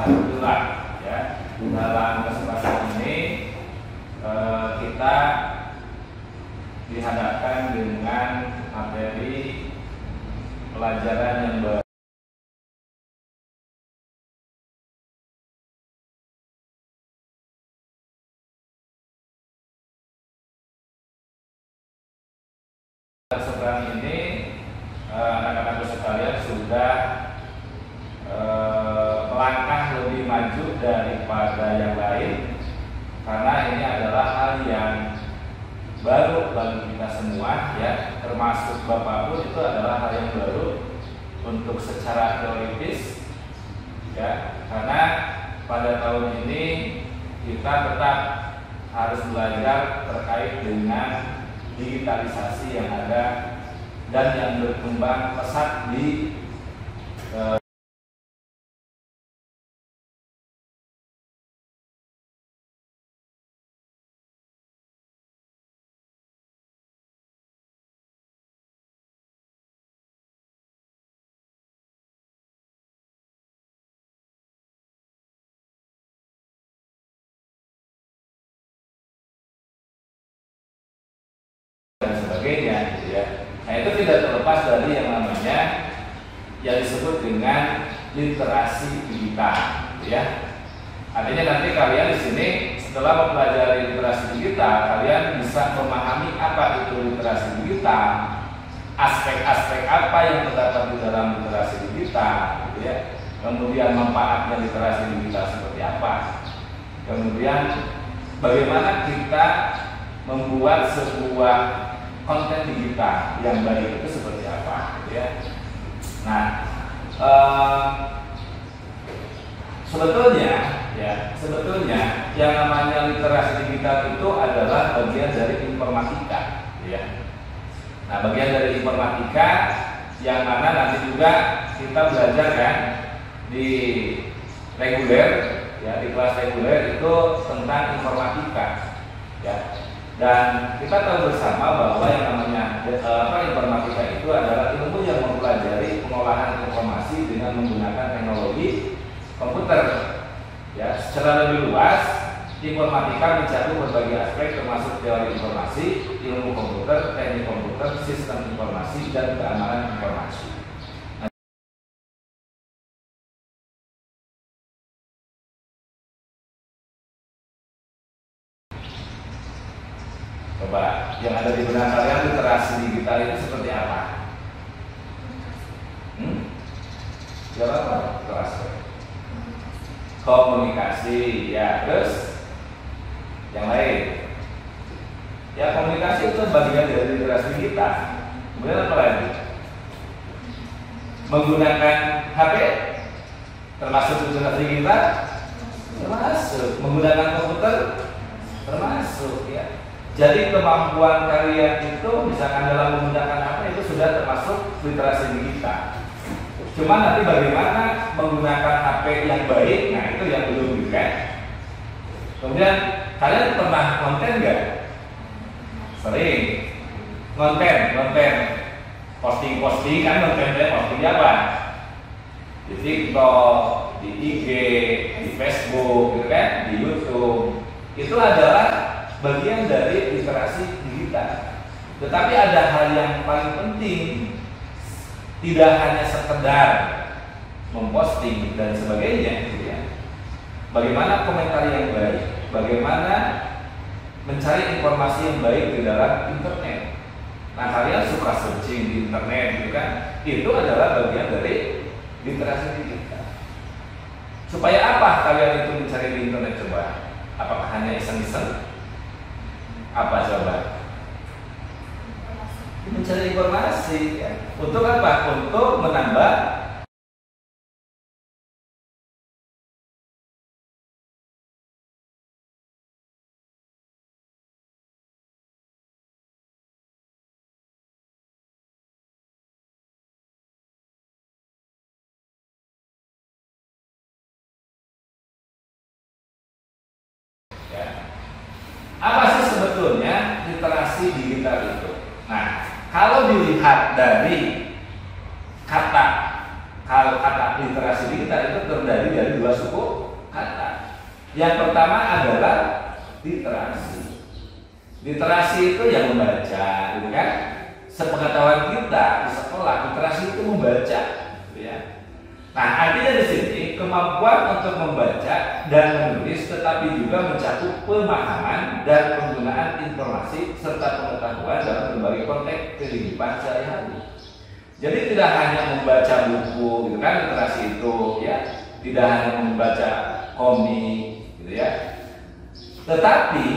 alhamdulillah ya, dalam kesempatan ini kita dihadapkan dengan materi pelajaran yang sekarang ini anak-anak sekalian sudah melangkah lebih maju daripada yang lain, karena ini adalah hal yang baru bagi kita semua ya, termasuk Bapak pun itu adalah hal yang baru untuk secara teoritis ya, karena pada tahun ini kita tetap harus belajar terkait dengan digitalisasi yang ada dan yang berkembang pesat di dan sebagainya gitu ya. Nah, itu tidak terlepas dari yang namanya yang disebut dengan literasi digital gitu ya. Artinya nanti kalian di sini setelah mempelajari literasi digital, kalian bisa memahami apa itu literasi digital, aspek-aspek apa yang terdapat di dalam literasi digital gitu ya. Kemudian manfaatnya literasi digital seperti apa. Kemudian bagaimana kita membuat sebuah konten digital yang baik itu seperti apa gitu ya. Nah, sebetulnya yang namanya literasi digital itu adalah bagian dari informatika gitu ya. Nah, bagian dari informatika yang mana nanti juga kita belajar kan di reguler ya, di kelas reguler itu tentang informatika ya. Dan kita tahu bersama bahwa yang namanya informatika itu adalah ilmu yang mempelajari pengolahan informasi dengan menggunakan teknologi komputer. Ya, secara lebih luas, informatika mencakup berbagai aspek termasuk teori informasi, ilmu komputer, teknik komputer, sistem informasi, dan keamanan informasi. Coba yang ada di benak kalian literasi digital itu seperti apa? Jawab apa? Literasi komunikasi ya, terus yang lain ya, komunikasi itu bagian dari literasi digital. Kemudian apa lagi? Menggunakan HP termasuk literasi digital, termasuk menggunakan komputer termasuk ya. Jadi kemampuan kalian itu misalkan dalam menggunakan HP itu sudah termasuk literasi digital. Cuma nanti bagaimana menggunakan HP yang baik, nah itu yang belum kan. Kemudian kalian pernah konten nggak? Sering konten posting kan, kontennya posting apa? Di TikTok, di IG, di Facebook, gitu kan, di YouTube. Itu adalah bagian dari literasi digital. Tetapi ada hal yang paling penting, tidak hanya sekedar memposting dan sebagainya gitu ya. Bagaimana komentar yang baik, bagaimana mencari informasi yang baik di dalam internet. Nah, kalian suka searching di internet gitu kan, itu adalah bagian dari literasi digital. Supaya apa kalian itu mencari di internet coba? Apakah hanya iseng-iseng? Apa coba? Mencari informasi ya. Untuk apa? Untuk menambah ya. Apa sih sebetulnya literasi digital itu? Nah, kalau dilihat dari kata Kalau kata literasi digital itu terdiri dari dua suku kata. Yang pertama adalah literasi. Literasi itu yang membaca, gitu kan? Sepengetahuan kita di sekolah, literasi itu membaca, gitu ya. Nah, artinya di sini kemampuan untuk membaca dan menulis, tetapi juga mencakup pemahaman dan penggunaan informasi serta pengetahuan dalam berbagai konteks kehidupan sehari-hari. Jadi tidak hanya membaca buku, gitu kan, literasi itu, ya, tidak hanya membaca komik, gitu ya. Tetapi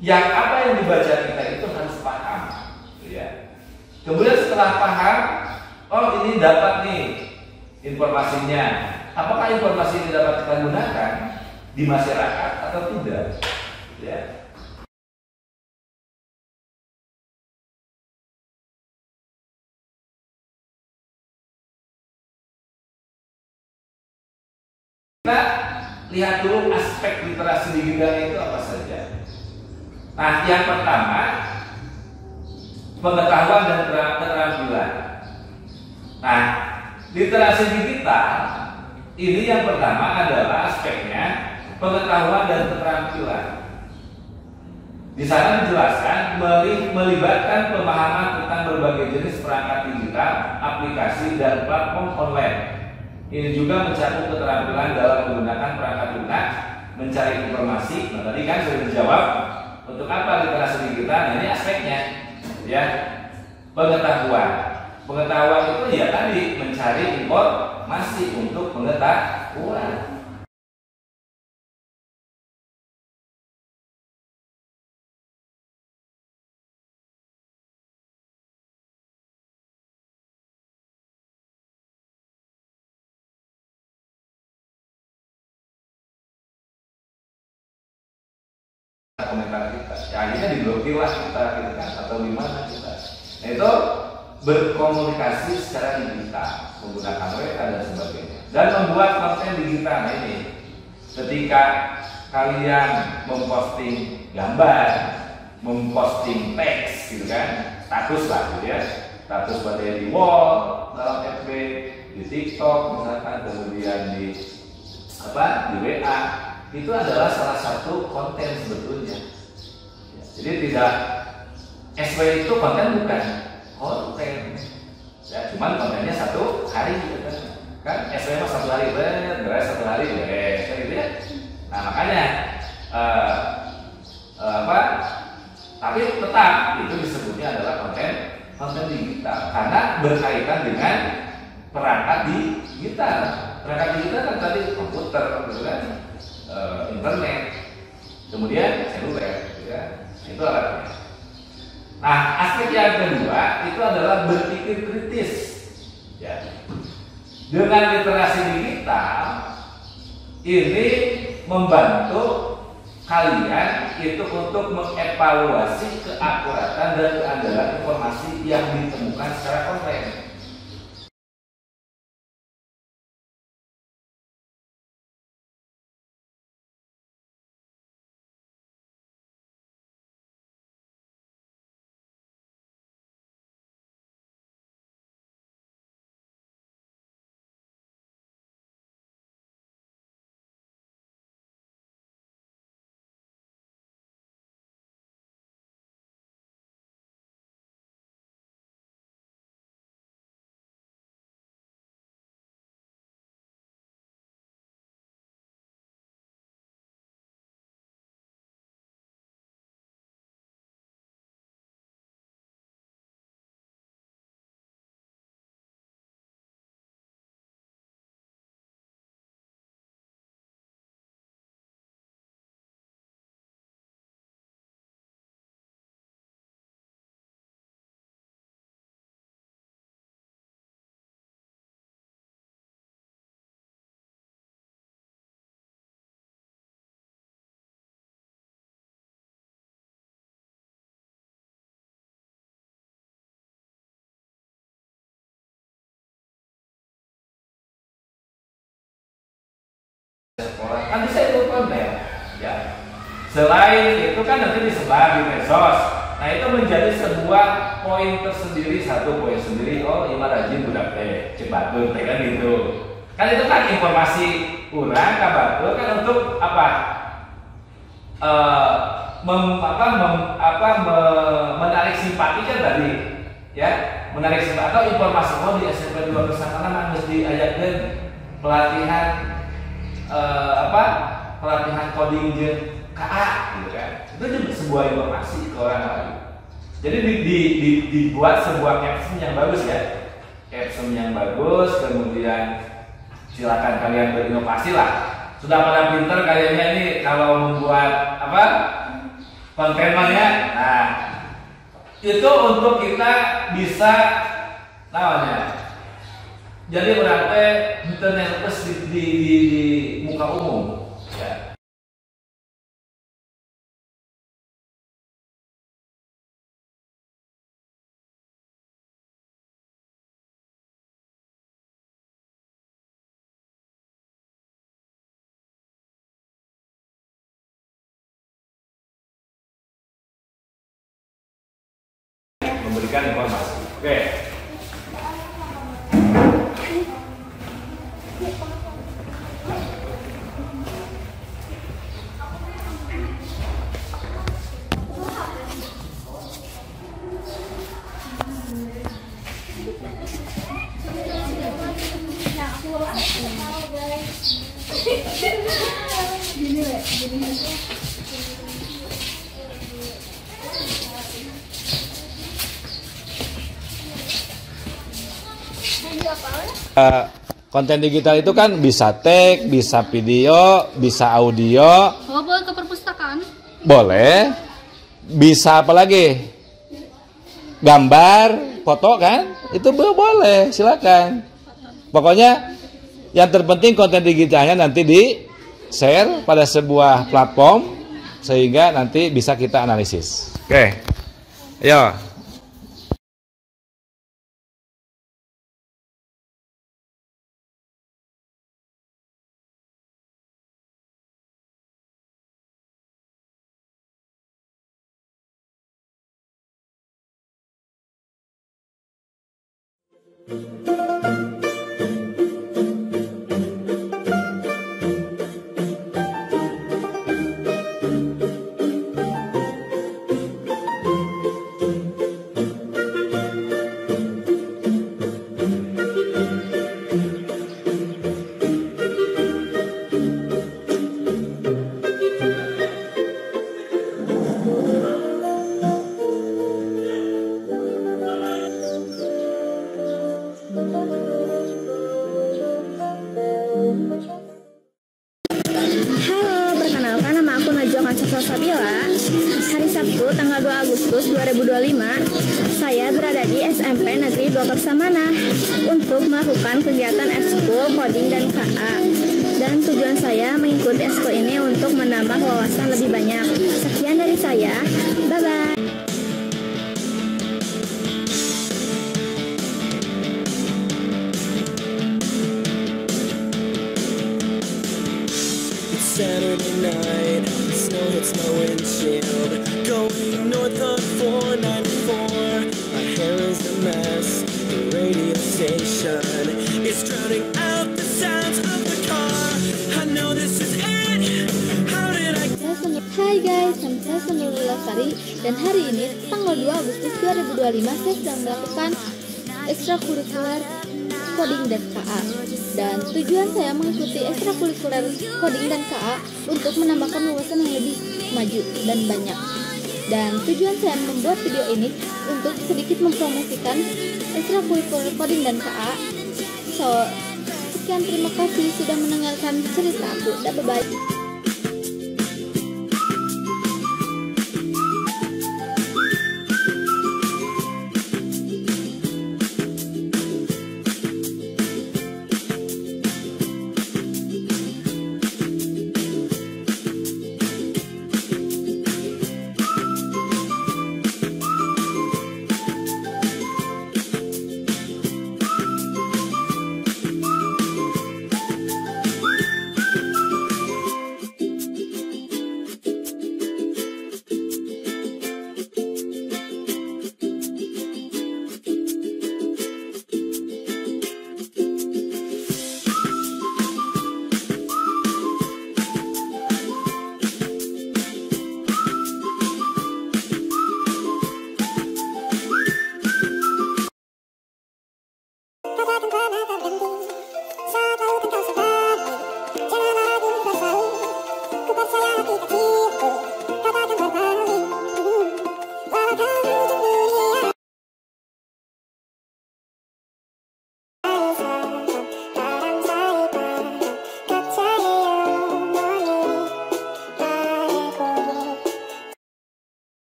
yang apa yang dibaca kita itu harus paham, gitu ya. Kemudian setelah paham, oh ini dapat nih informasinya. Apakah informasi ini dapat kita gunakan di masyarakat atau tidak? Ya. Kita lihat dulu aspek literasi digital itu apa saja. Nah, yang pertama pengetahuan dan keterampilan. Nah, literasi digital ini yang pertama adalah aspeknya pengetahuan dan keterampilan. Di sana dijelaskan melibatkan pemahaman tentang berbagai jenis perangkat digital, aplikasi dan platform online. Ini juga mencakup keterampilan dalam menggunakan perangkat lunak, mencari informasi. Nah, tadi kan sudah dijawab untuk apa literasi digital. Nah, ini aspeknya, ya, pengetahuan. Pengetahuan itu ya tadi mencari informasi untuk pengetahuan. Komentar kita, ya akhirnya diblokir lah kita, gitu kan, atau gimana kita. Nah, itu berkomunikasi secara digital menggunakan WA dan sebagainya, dan membuat konten digital. Nah, ini ketika kalian memposting gambar, memposting teks, gitu kan, status lah, gitu ya, status pada di wall dalam FB, di TikTok misalkan, kemudian di apa, di WA, itu adalah salah satu konten sebetulnya. Jadi tidak, SW itu konten bukan konten, ya, cuman kontennya satu hari, gitu kan? SW mah satu hari beres, satu hari beres, gitu ya. Nah, makanya apa? Tapi tetap itu disebutnya adalah konten digital karena berkaitan dengan perangkat digital. Perangkat digital kan tadi komputer, gitu kan? Internet, kemudian seluler, gitu ya. Itu alatnya. Nah, aspek yang kedua itu adalah berpikir kritis, ya. Dengan literasi digital ini membantu kalian itu untuk mengevaluasi keakuratan dan keandalan informasi yang ditemukan secara konten. Sekolah kan bisa ikut konten, ya. Selain itu kan nanti disebar di medsos, Nah itu menjadi sebuah poin tersendiri, satu poin sendiri. Oh, Ima rajin budak teh, cepat tuh, kan gitu. Kan itu kan informasi kurang kabar tuh kan untuk apa? Menarik simpati kan tadi, ya, menarik simpati atau informasi. Oh, di SMP 2 Nusantara harus diajarkan pelatihan pelatihan coding KA gitu kan. Itu juga sebuah informasi ke orang lain. Jadi dibuat sebuah caption yang bagus ya. Caption yang bagus, kemudian silakan kalian berinovasi lah. Sudah pada pinter kayaknya ini kalau membuat kontennya. Nah, itu untuk kita bisa namanya. Jadi orang teh internet di muka umum ya. Memberikan informasi. Oke. Konten digital itu kan bisa teks, bisa video, bisa audio. Oh, boleh ke perpustakaan? Boleh. Bisa apa lagi? Gambar, foto kan? Itu boleh, silakan. Pokoknya yang terpenting konten digitalnya nanti di-share pada sebuah platform sehingga nanti bisa kita analisis. Oke. Ayo. Hari Sabtu tanggal 2 Agustus 2025, saya berada di SMP Negeri 2 Laksamana untuk melakukan kegiatan ekskul coding dan KA. Dan tujuan saya mengikuti ekskul ini untuk menambah wawasan lebih banyak. Sekian dari saya, bye-bye. Saturday night, snow hits my windshield. Going north on 494. My hair is a mess. The radio station is drowning out the sounds of the car. I know this is it. How did I? Hai guys, saya Senurul Lasari dan hari ini tanggal 2 Agustus 2025 saya sedang melakukan ekstrakurikuler coding dan KA. Dan tujuan saya mengikuti ekstrakurikuler coding dan KA untuk menambahkan wawasan yang lebih maju dan banyak. Dan tujuan saya membuat video ini untuk sedikit mempromosikan ekstrakurikuler coding dan KA. Sekian, terima kasih sudah mendengarkan cerita aku. Bye-bye.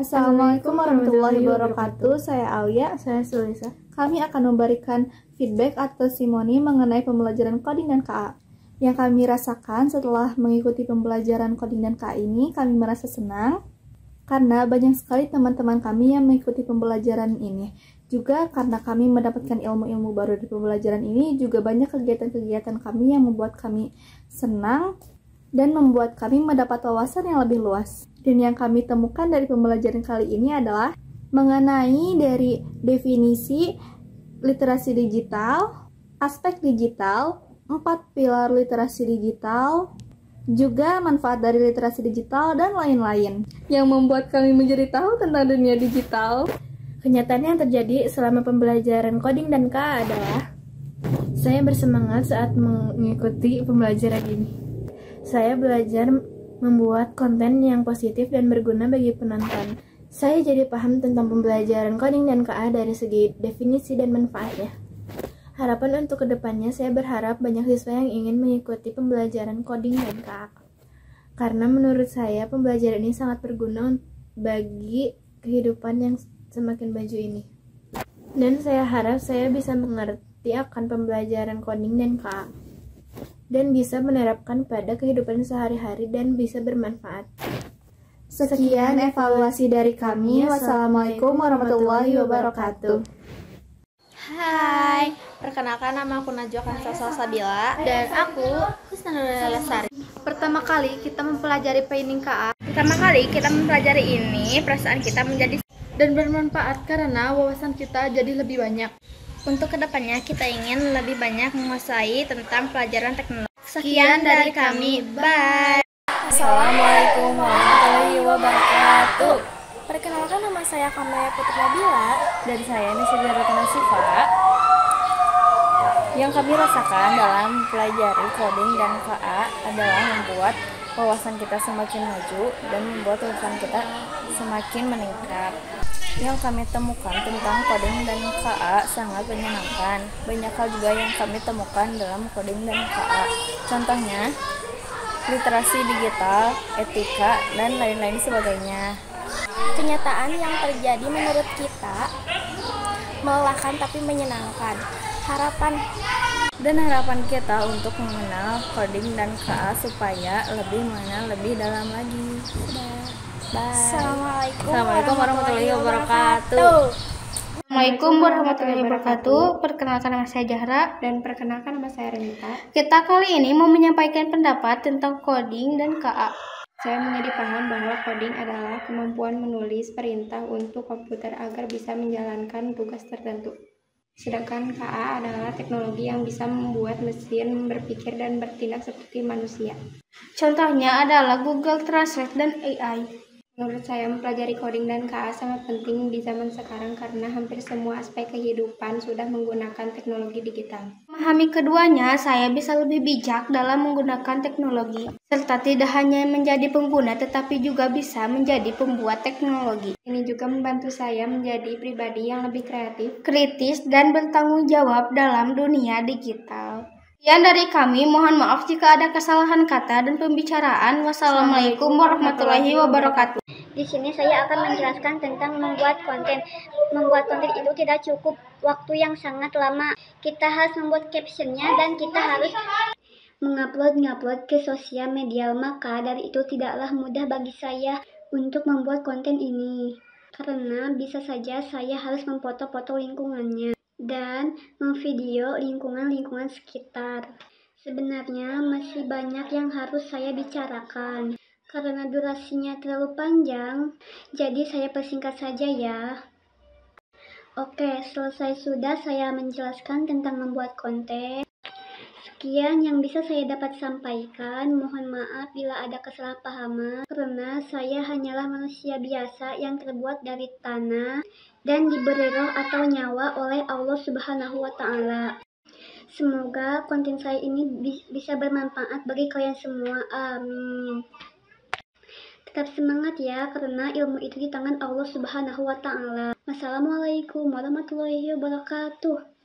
Assalamualaikum warahmatullahi wabarakatuh. Saya Aulia. Saya Sulisa. Kami akan memberikan feedback atau testimoni mengenai pembelajaran coding dan KA. Yang kami rasakan setelah mengikuti pembelajaran coding dan KA ini, kami merasa senang karena banyak sekali teman-teman kami yang mengikuti pembelajaran ini. Juga karena kami mendapatkan ilmu-ilmu baru di pembelajaran ini, juga banyak kegiatan-kegiatan kami yang membuat kami senang dan membuat kami mendapat wawasan yang lebih luas. Dan yang kami temukan dari pembelajaran kali ini adalah mengenai dari definisi literasi digital, aspek digital, 4 pilar literasi digital, juga manfaat dari literasi digital, dan lain-lain yang membuat kami menjadi tahu tentang dunia digital. Kenyataan yang terjadi selama pembelajaran coding dan KA adalah saya bersemangat saat mengikuti pembelajaran ini. Saya belajar membuat konten yang positif dan berguna bagi penonton. Saya jadi paham tentang pembelajaran coding dan KA dari segi definisi dan manfaatnya. Harapan untuk kedepannya, saya berharap banyak siswa yang ingin mengikuti pembelajaran coding dan KA. Karena menurut saya, pembelajaran ini sangat berguna bagi kehidupan yang semakin maju ini. Dan saya harap saya bisa mengerti akan pembelajaran coding dan KA. Dan bisa menerapkan pada kehidupan sehari-hari dan bisa bermanfaat. Sekian evaluasi dari kami. Wassalamualaikum warahmatullahi wabarakatuh. Hai, perkenalkan nama aku Najwa Kansa Salsabila dan aku Husna Nurul Lestari. Pertama kali kita mempelajari planning KA. Pertama kali kita mempelajari ini, perasaan kita menjadi Dan bermanfaat karena wawasan kita jadi lebih banyak. untuk kedepannya kita ingin lebih banyak menguasai tentang pelajaran teknologi. Sekian dari kami, bye. Assalamualaikum warahmatullahi wabarakatuh. Perkenalkan, nama saya Kamaya Putri Nabila dan saya Nisa Jaratana Sifa. Yang kami rasakan dalam pelajari coding dan KA adalah membuat wawasan kita semakin maju dan membuat wawasan kita semakin meningkat. Yang kami temukan tentang coding dan KA sangat menyenangkan. Banyak hal juga yang kami temukan dalam coding dan KA. Contohnya, literasi digital, etika, dan lain-lain sebagainya. Kenyataan yang terjadi menurut kita melelahkan tapi menyenangkan. Harapan kita untuk mengenal coding dan KA supaya lebih mengenal lebih dalam lagi. Bye. Assalamualaikum warahmatullahi wabarakatuh. Assalamualaikum warahmatullahi wabarakatuh. Perkenalkan nama saya Jahra. Dan perkenalkan nama saya Renita. Kita kali ini mau menyampaikan pendapat tentang coding dan KA. Saya menjadi paham bahwa coding adalah kemampuan menulis perintah untuk komputer agar bisa menjalankan tugas tertentu. Sedangkan KA adalah teknologi yang bisa membuat mesin berpikir dan bertindak seperti manusia. Contohnya adalah Google Translate dan AI. Menurut saya, mempelajari coding dan KA sangat penting di zaman sekarang karena hampir semua aspek kehidupan sudah menggunakan teknologi digital. Memahami keduanya, saya bisa lebih bijak dalam menggunakan teknologi, serta tidak hanya menjadi pengguna tetapi juga bisa menjadi pembuat teknologi. Ini juga membantu saya menjadi pribadi yang lebih kreatif, kritis, dan bertanggung jawab dalam dunia digital. Sekian dari kami, mohon maaf jika ada kesalahan kata dan pembicaraan. Wassalamualaikum warahmatullahi wabarakatuh. Di sini saya akan menjelaskan tentang membuat konten. Membuat konten itu tidak cukup waktu yang sangat lama. Kita harus membuat captionnya dan kita harus mengupload ke sosial media. Maka dari itu tidaklah mudah bagi saya untuk membuat konten ini. Karena bisa saja saya harus memfoto-foto lingkungannya dan memvideo lingkungan sekitar. Sebenarnya masih banyak yang harus saya bicarakan. Karena durasinya terlalu panjang, jadi saya persingkat saja ya. Oke, selesai sudah saya menjelaskan tentang membuat konten. Sekian yang bisa saya dapat sampaikan. Mohon maaf bila ada kesalahpahaman, karena saya hanyalah manusia biasa yang terbuat dari tanah dan diberi roh atau nyawa oleh Allah Subhanahu wa Ta'ala. Semoga konten saya ini bisa bermanfaat bagi kalian semua. Amin. Tetap semangat ya, karena ilmu itu di tangan Allah Subhanahu wa Ta'ala. Wassalamualaikum warahmatullahi wabarakatuh.